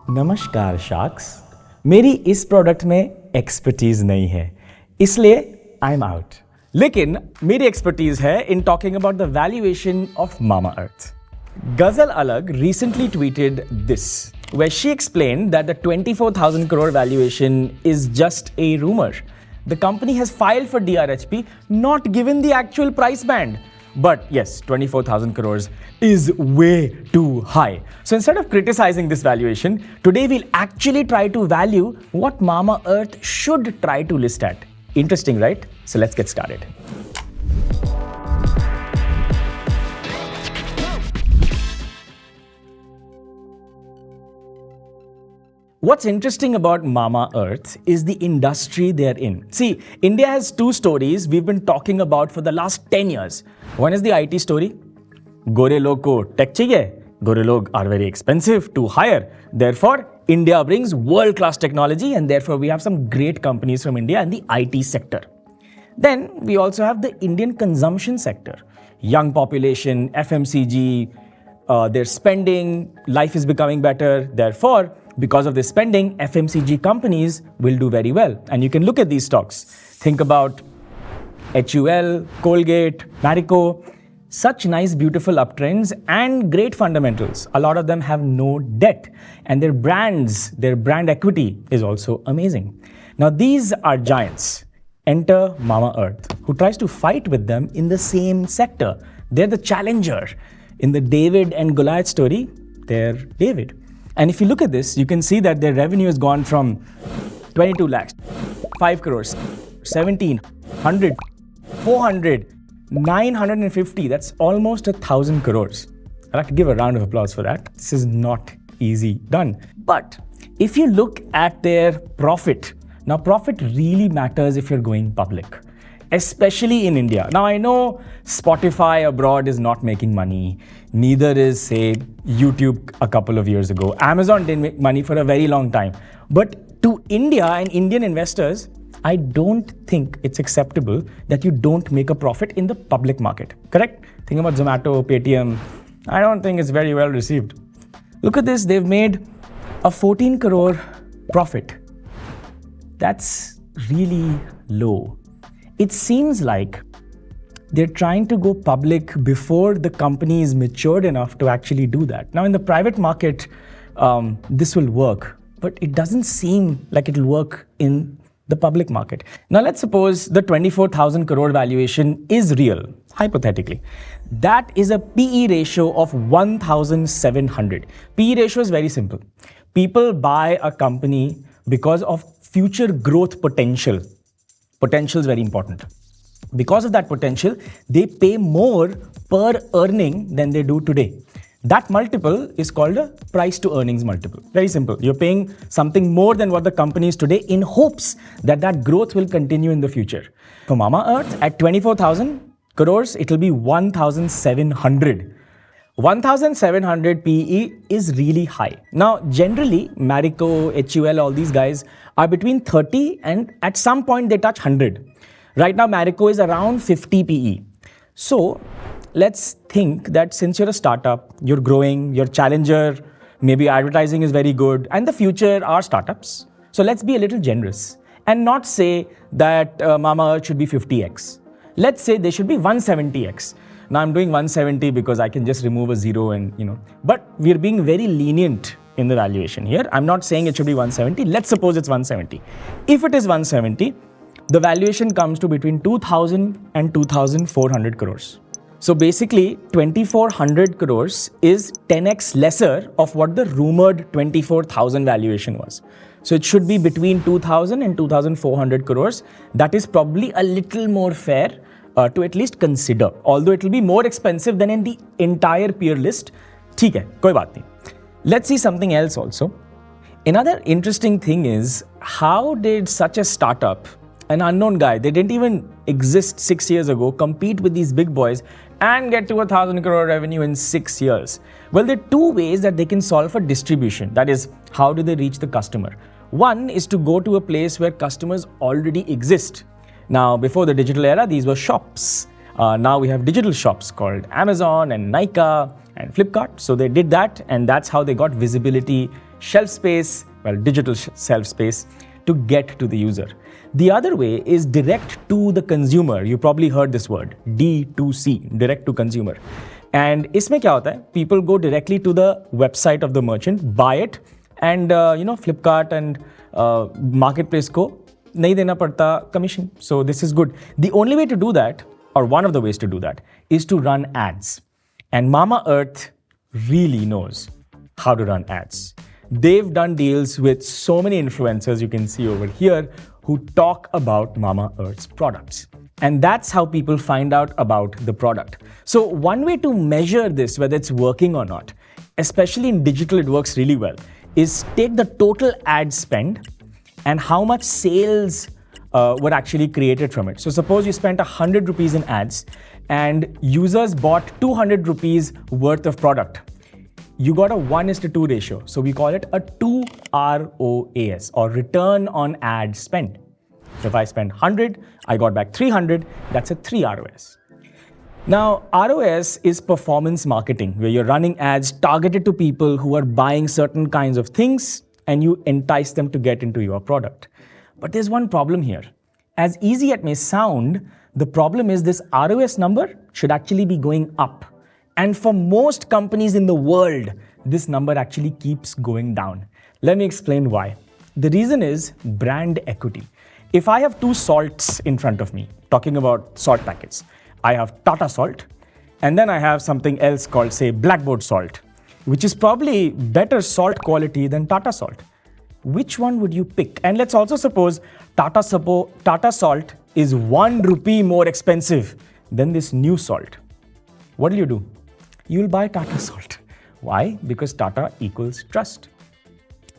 नमस्कार शार्क्स, मेरी इस प्रोडक्ट में एक्सपर्टीज नहीं है, इसलिए आई एम आउट। लेकिन मेरी एक्सपर्टीज है in talking about the valuation of Mamaearth. Ghazal Alag recently tweeted this, where she explained that the 24,000 crore valuation is just a rumor. The company has filed for DRHP, not given the actual price band. But yes, 24,000 crores is way too high. So instead of criticizing this valuation, today we'll actually try to value what Mamaearth should try to list at. Interesting, right? So let's get started. What's interesting about Mamaearth is the industry they're in. See, India has two stories we've been talking about for the last 10 years. One is the IT story. Gore log ko tech chahiye. Gore log are very expensive to hire. Therefore, India brings world-class technology and therefore we have some great companies from India in the IT sector. Then we also have the Indian consumption sector. Young population, FMCG, they're spending, life is becoming better. Therefore, because of this spending, FMCG companies will do very well. And you can look at these stocks. Think about HUL, Colgate, Marico. Such nice, beautiful uptrends and great fundamentals. A lot of them have no debt. And their brands, their brand equity is also amazing. Now, these are giants. Enter Mamaearth, who tries to fight with them in the same sector. They're the challenger. In the David and Goliath story, they're David. And if you look at this, you can see that their revenue has gone from 22 lakhs, 5 crores, 17, 100, 400, 950. That's almost 1,000 crores. I'd like to give a round of applause for that. This is not easy done. But if you look at their profit, now profit really matters if you're going public, especially in India. Now, I know Spotify abroad is not making money. Neither is, say, YouTube a couple of years ago. Amazon didn't make money for a very long time. But to India and Indian investors, I don't think it's acceptable that you don't make a profit in the public market. Correct? Think about Zomato, Paytm. I don't think it's very well received. Look at this. They've made a 14 crore profit. That's really low. It seems like they're trying to go public before the company is matured enough to actually do that. Now, in the private market, this will work, but it doesn't seem like it'll work in the public market. Now, let's suppose the 24,000 crore valuation is real, hypothetically. That is a PE ratio of 1,700. PE ratio is very simple. People buy a company because of future growth potential. Potential is very important. Because of that potential, they pay more per earning than they do today. That multiple is called a price to earnings multiple. Very simple. You're paying something more than what the company is today in hopes that that growth will continue in the future. For Mamaearth, at 24,000 crores, it will be 1,700. 1,700 PE is really high. Now, generally, Marico, HUL, all these guys are between 30 and at some point they touch 100. Right now, Marico is around 50 PE. So, let's think that since you're a startup, you're growing, you're a challenger, maybe advertising is very good, and the future are startups. So, let's be a little generous and not say that Mamaearth should be 50x. Let's say they should be 170x. Now, I'm doing 170 because I can just remove a zero and, but we're being very lenient in the valuation here. I'm not saying it should be 170. Let's suppose it's 170. If it is 170, the valuation comes to between 2,000 and 2,400 crores. So basically, 2,400 crores is 10x lesser of what the rumored 24,000 valuation was. So it should be between 2,000 and 2,400 crores. That is probably a little more fair to at least consider. Although it will be more expensive than in the entire peer list. ठीक है, कोई बात नहीं. Let's see something else also. Another interesting thing is, how did such a startup, an unknown guy, they didn't even exist 6 years ago, compete with these big boys and get to 1,000 crore revenue in 6 years? Well, there are two ways that they can solve for distribution. That is, how do they reach the customer? One is to go to a place where customers already exist. Now, before the digital era, these were shops. Now we have digital shops called Amazon and Nykaa and Flipkart. So they did that, and that's how they got visibility, shelf space, well, digital shelf space to get to the user. The other way is direct to the consumer. You probably heard this word, D2C, direct to consumer. And इसमें क्या होता है? People go directly to the website of the merchant, buy it, and Flipkart and marketplace को नहीं देना पड़ता commission. So this is good. The only way to do that, or one of the ways to do that, is to run ads. And Mamaearth really knows how to run ads. They've done deals with so many influencers you can see over here who talk about Mamaearth's products. And that's how people find out about the product. So one way to measure this, whether it's working or not, especially in digital, it works really well, is take the total ad spend and how much sales were actually created from it. So suppose you spent 100 rupees in ads and users bought 200 rupees worth of product. You got a 1:2 ratio. So we call it a 2 ROAS, or return on ad spend. So if I spend 100, I got back 300, that's a 3 ROAS. Now, ROS is performance marketing, where you're running ads targeted to people who are buying certain kinds of things and you entice them to get into your product. But there's one problem here. As easy as it may sound, the problem is this ROS number should actually be going up. And for most companies in the world, this number actually keeps going down. Let me explain why. The reason is brand equity. If I have 2 salts in front of me, talking about salt packets, I have Tata salt, and then I have something else called, say, Blackboard salt, which is probably better salt quality than Tata salt. Which one would you pick? And let's also suppose Tata salt is 1 rupee more expensive than this new salt. What will you do? You'll buy Tata salt. Why? Because Tata equals trust.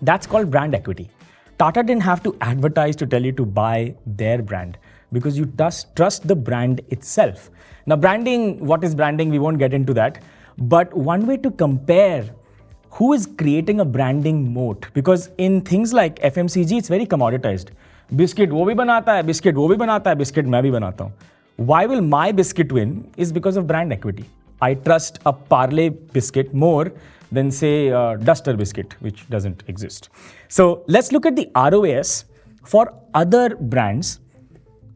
That's called brand equity. Tata didn't have to advertise to tell you to buy their brand because you trust the brand itself. Now, branding, what is branding? We won't get into that. But one way to compare who is creating a branding moat, because in things like FMCG, it's very commoditized. Biscuit wo bhi banata hai, biscuit wo bhi banata hai, biscuit main bhi banata hu. Why will my biscuit win? Is because of brand equity. I trust a Parle biscuit more than, say, a Duster biscuit, which doesn't exist. So let's look at the ROAS for other brands.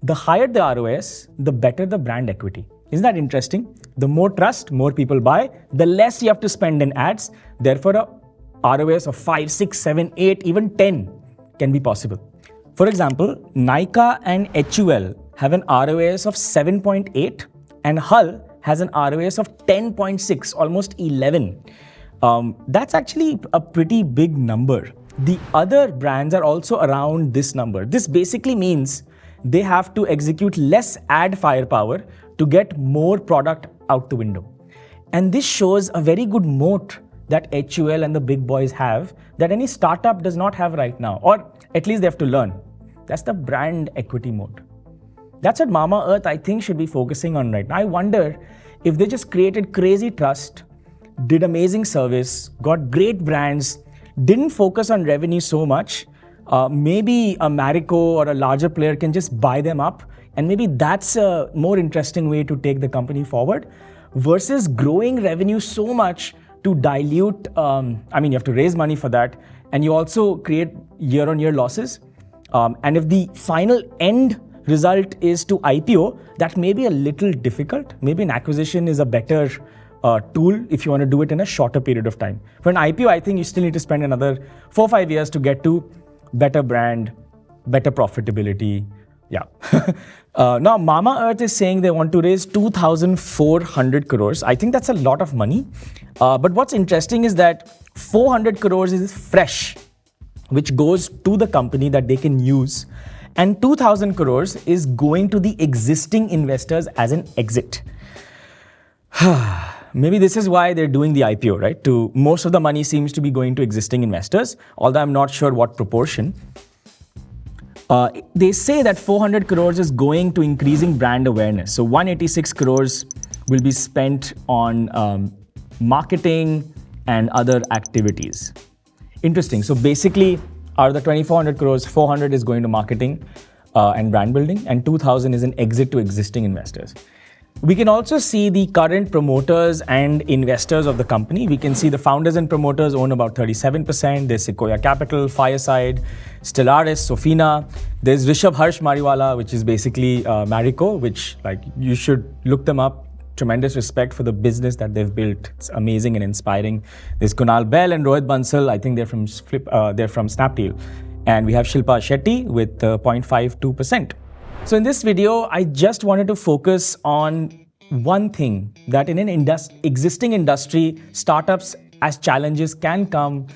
The higher the ROAS, the better the brand equity. Isn't that interesting? The more trust, more people buy, the less you have to spend in ads. Therefore, a ROAS of 5, 6, 7, 8, even 10 can be possible. For example, Nykaa and HUL have an ROAS of 7.8 and Hull has an ROAS of 10.6, almost 11. That's actually a pretty big number. The other brands are also around this number. This basically means they have to execute less ad firepower to get more product out the window. And this shows a very good moat that HUL and the big boys have that any startup does not have right now, or at least they have to learn. That's the brand equity moat. That's what Mamaearth, I think, should be focusing on right now. I wonder if they just created crazy trust, did amazing service, got great brands, didn't focus on revenue so much. Maybe a Marico or a larger player can just buy them up. And maybe that's a more interesting way to take the company forward versus growing revenue so much to dilute. You have to raise money for that. And you also create year-on-year losses. And if the final end result is to IPO, that may be a little difficult. Maybe an acquisition is a better tool if you want to do it in a shorter period of time. For an IPO, I think you still need to spend another 4 or 5 years to get to better brand, better profitability. Yeah. Now, Mamaearth is saying they want to raise 2,400 crores. I think that's a lot of money. But what's interesting is that 400 crores is fresh, which goes to the company that they can use. And 2,000 crores is going to the existing investors as an exit. Maybe this is why they're doing the IPO, right? Most of the money seems to be going to existing investors, although I'm not sure what proportion. They say that 400 crores is going to increasing brand awareness. So 186 crores will be spent on marketing and other activities. Interesting. So basically, out of the 2,400 crores, 400 is going to marketing and brand building, and 2,000 is an exit to existing investors. We can also see the current promoters and investors of the company. We can see the founders and promoters own about 37%. There's Sequoia Capital, Fireside, Stellaris, Sofina. There's Rishabh Harsh Mariwala, which is basically Marico, which you should look them up. Tremendous respect for the business that they've built. It's amazing and inspiring. There's Kunal Bell and Rohit Bansal. I think they're from Snapdeal. And we have Shilpa Shetty with 0.52%. So in this video, I just wanted to focus on one thing, that in an existing industry, startups as challenges can come,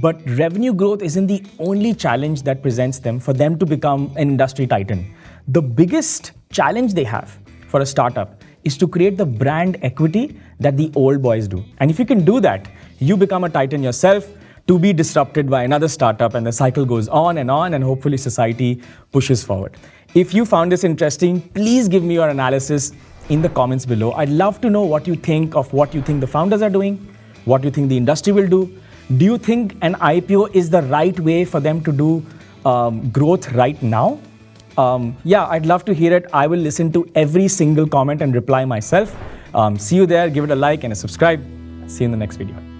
but revenue growth isn't the only challenge that presents them for them to become an industry titan. The biggest challenge they have for a startup is to create the brand equity that the old boys do. And if you can do that, you become a titan yourself, to be disrupted by another startup, and the cycle goes on, and hopefully society pushes forward. If you found this interesting, please give me your analysis in the comments below. I'd love to know what you think the founders are doing, what you think the industry will do. Do you think an IPO is the right way for them to do growth right now? I'd love to hear it. I will listen to every single comment and reply myself. See you there. Give it a like and a subscribe. See you in the next video.